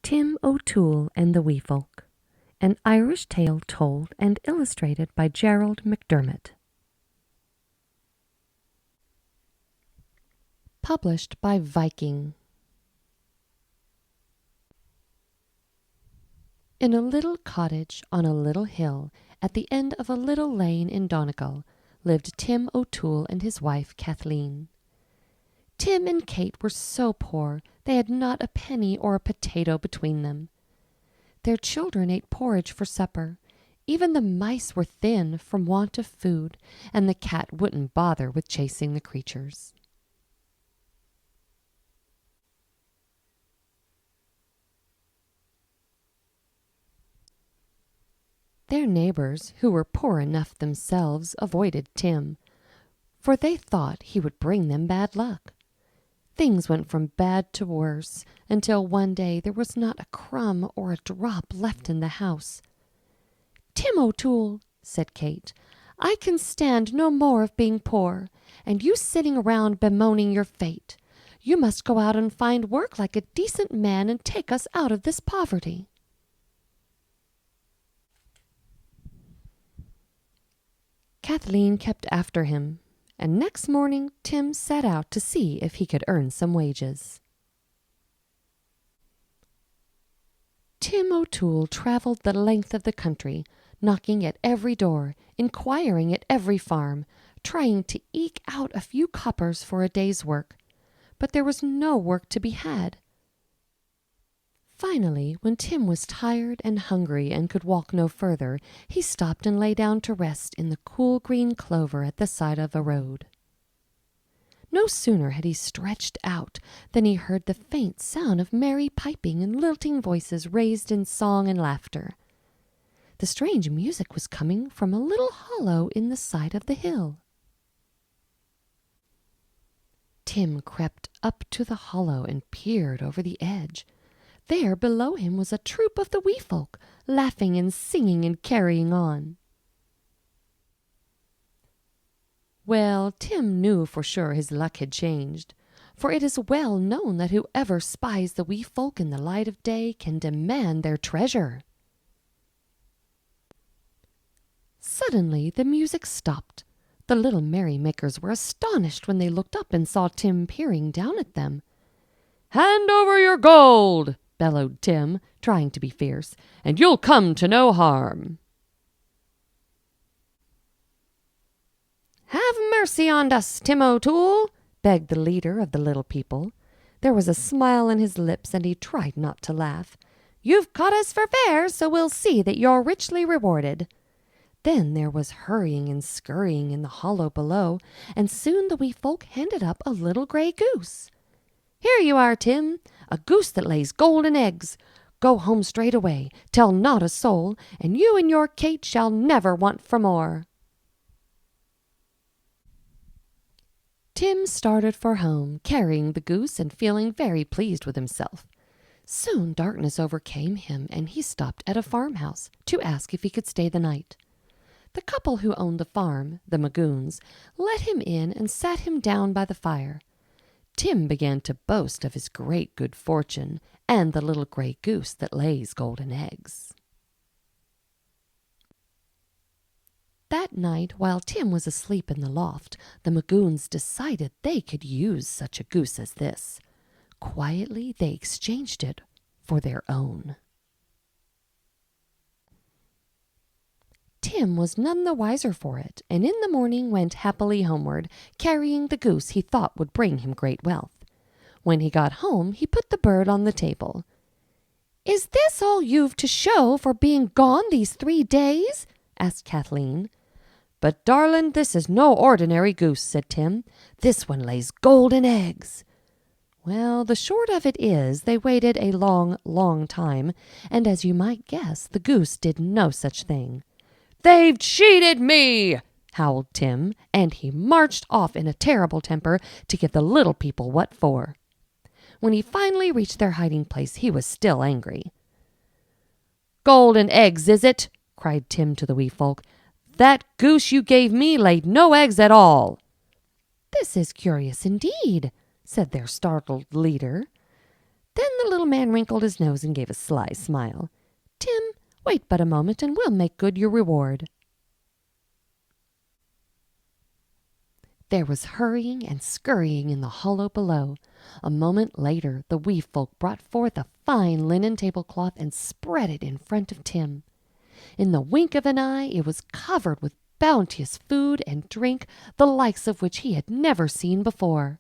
Tim O'Toole and the Wee Folk, an Irish tale told and illustrated by Gerald McDermott. Published by Viking. In a little cottage on a little hill at the end of a little lane in Donegal lived Tim O'Toole and his wife Kathleen. Tim and Kate were so poor they had not a penny or a potato between them. Their children ate porridge for supper. Even the mice were thin from want of food, and the cat wouldn't bother with chasing the creatures. Their neighbors, who were poor enough themselves, avoided Tim, for they thought he would bring them bad luck. Things went from bad to worse, until one day there was not a crumb or a drop left in the house. "Tim O'Toole," said Kate, "I can stand no more of being poor, and you sitting around bemoaning your fate. You must go out and find work like a decent man and take us out of this poverty." Kathleen kept after him, and next morning Tim set out to see if he could earn some wages. Tim O'Toole traveled the length of the country, knocking at every door, inquiring at every farm, trying to eke out a few coppers for a day's work, but there was no work to be had. Finally, when Tim was tired and hungry and could walk no further, he stopped and lay down to rest in the cool green clover at the side of a road. No sooner had he stretched out than he heard the faint sound of merry piping and lilting voices raised in song and laughter. The strange music was coming from a little hollow in the side of the hill. Tim crept up to the hollow and peered over the edge. There below him was a troop of the wee folk, laughing and singing and carrying on. Well, Tim knew for sure his luck had changed, for it is well known that whoever spies the wee folk in the light of day can demand their treasure. Suddenly the music stopped. The little merrymakers were astonished when they looked up and saw Tim peering down at them. "Hand over your gold!" bellowed Tim, trying to be fierce, "and you'll come to no harm." "Have mercy on us, Tim O'Toole," begged the leader of the little people. There was a smile on his lips, and he tried not to laugh. "You've caught us for fair, so we'll see that you're richly rewarded." Then there was hurrying and scurrying in the hollow below, and soon the wee folk handed up a little gray goose. "Here you are, Tim, a goose that lays golden eggs. Go home straight away, tell not a soul, and you and your Kate shall never want for more." Tim started for home, carrying the goose and feeling very pleased with himself. Soon darkness overcame him, and he stopped at a farmhouse to ask if he could stay the night. The couple who owned the farm, the Magoons, let him in and sat him down by the fire. Tim began to boast of his great good fortune and the little gray goose that lays golden eggs. That night, while Tim was asleep in the loft, the Magoons decided they could use such a goose as this. Quietly, they exchanged it for their own. Tim was none the wiser for it, and in the morning went happily homeward, carrying the goose he thought would bring him great wealth. When he got home, he put the bird on the table. "Is this all you've to show for being gone these 3 days?" asked Kathleen. "But, darlin', this is no ordinary goose," said Tim. "This one lays golden eggs." Well, the short of it is, they waited a long, long time, and as you might guess, the goose did no such thing. "They've cheated me!" howled Tim, and he marched off in a terrible temper to give the little people what for. When he finally reached their hiding place, he was still angry. "Golden eggs, is it?" cried Tim to the wee folk. "That goose you gave me laid no eggs at all." "This is curious indeed," said their startled leader. Then the little man wrinkled his nose and gave a sly smile. "Tim, wait but a moment, and we'll make good your reward." There was hurrying and scurrying in the hollow below. A moment later the wee folk brought forth a fine linen tablecloth and spread it in front of Tim. In the wink of an eye it was covered with bounteous food and drink, the likes of which he had never seen before.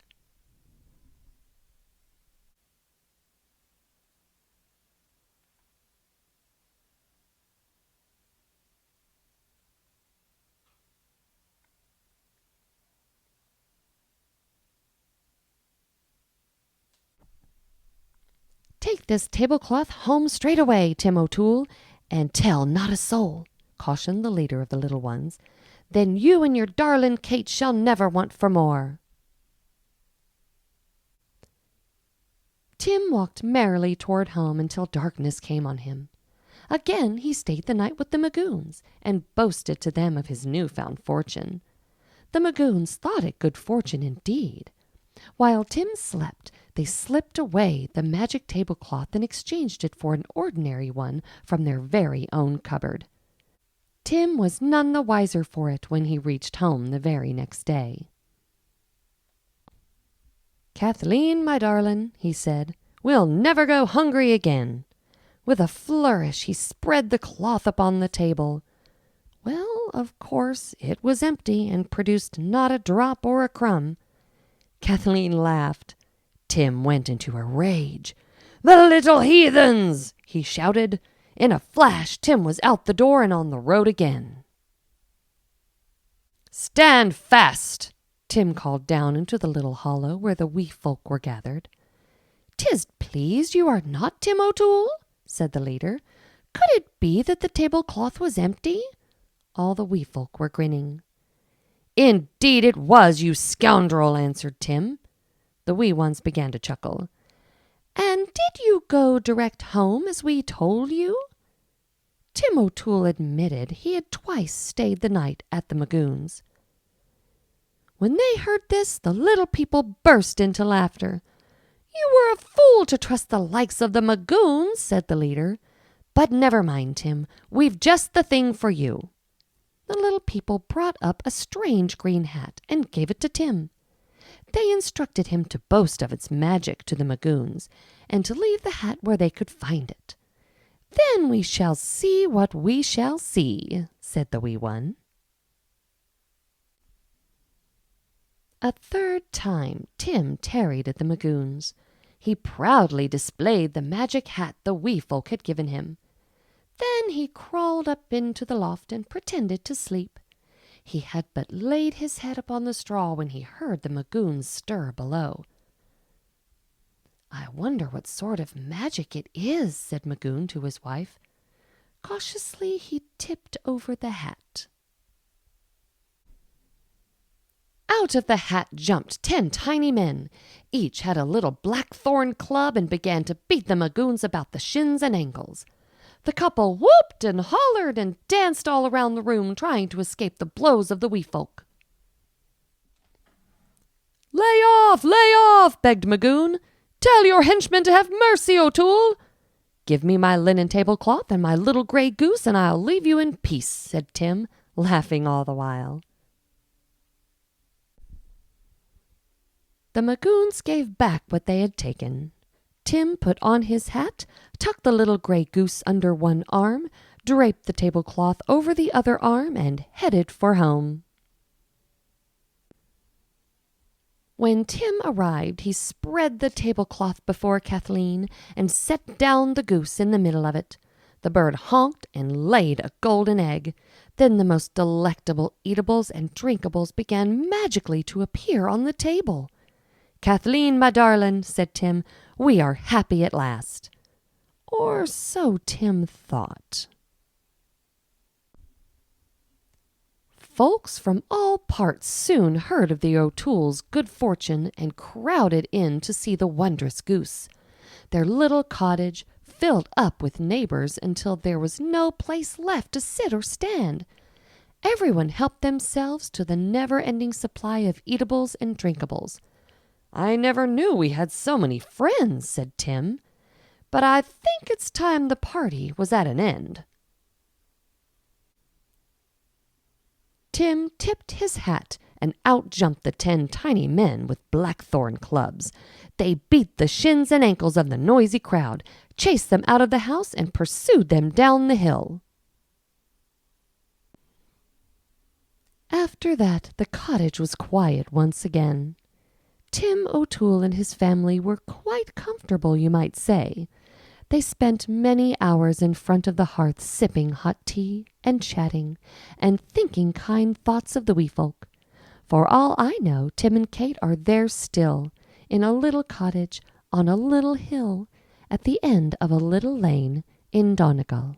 "Take this tablecloth home straight away, Tim O'Toole, and tell not a soul," cautioned the leader of the little ones. "Then you and your darlin' Kate shall never want for more." Tim walked merrily toward home until darkness came on him. Again he stayed the night with the Magoons, and boasted to them of his new-found fortune. The Magoons thought it good fortune indeed. While Tim slept, they slipped away the magic tablecloth and exchanged it for an ordinary one from their very own cupboard. Tim was none the wiser for it when he reached home the very next day. "Kathleen, my darlin'," he said, "we'll never go hungry again." With a flourish he spread the cloth upon the table. Well, of course, it was empty and produced not a drop or a crumb. Kathleen laughed. Tim went into a rage. "The little heathens!" he shouted. In a flash Tim was out the door and on the road again. "Stand fast!" Tim called down into the little hollow where the wee folk were gathered. "'Tis pleased you are not Tim O'Toole," said the leader. "Could it be that the tablecloth was empty?" All the wee folk were grinning. "Indeed it was, you scoundrel," answered Tim. The wee ones began to chuckle. "And did you go direct home as we told you?" Tim O'Toole admitted he had twice stayed the night at the Magoons. When they heard this, the little people burst into laughter. "You were a fool to trust the likes of the Magoons," said the leader. "But never mind, Tim, we've just the thing for you." The little people brought up a strange green hat and gave it to Tim. They instructed him to boast of its magic to the Magoons, and to leave the hat where they could find it. "Then we shall see what we shall see," said the wee one. A third time Tim tarried at the Magoons. He proudly displayed the magic hat the wee folk had given him. Then he crawled up into the loft and pretended to sleep. He had but laid his head upon the straw when he heard the Magoons stir below. "I wonder what sort of magic it is," said Magoon to his wife. Cautiously he tipped over the hat. Out of the hat jumped 10 tiny men. Each had a little blackthorn club and began to beat the Magoons about the shins and ankles. The couple whooped and hollered and danced all around the room, trying to escape the blows of the wee folk. Lay off, begged Magoon. "Tell your henchmen to have mercy, O'Toole." "Give me my linen tablecloth and my little grey goose, and I'll leave you in peace," said Tim, laughing all the while. The Magoons gave back what they had taken. Tim put on his hat, tucked the little grey goose under one arm, draped the tablecloth over the other arm, and headed for home. When Tim arrived, he spread the tablecloth before Kathleen and set down the goose in the middle of it. The bird honked and laid a golden egg. Then the most delectable eatables and drinkables began magically to appear on the table. "Kathleen, my darlin'," said Tim, "we are happy at last." Or so Tim thought. Folks from all parts soon heard of the O'Tooles' good fortune and crowded in to see the wondrous goose. Their little cottage filled up with neighbors until there was no place left to sit or stand. Everyone helped themselves to the never-ending supply of eatables and drinkables. "I never knew we had so many friends," said Tim. but I think it's time the party was at an end." Tim tipped his hat, and out jumped the 10 tiny men with blackthorn clubs. They beat the shins and ankles of the noisy crowd, chased them out of the house, and pursued them down the hill. After that, the cottage was quiet once again. Tim O'Toole and his family were quite comfortable, you might say. They spent many hours in front of the hearth sipping hot tea and chatting and thinking kind thoughts of the wee folk. For all I know, Tim and Kate are there still, in a little cottage on a little hill at the end of a little lane in Donegal.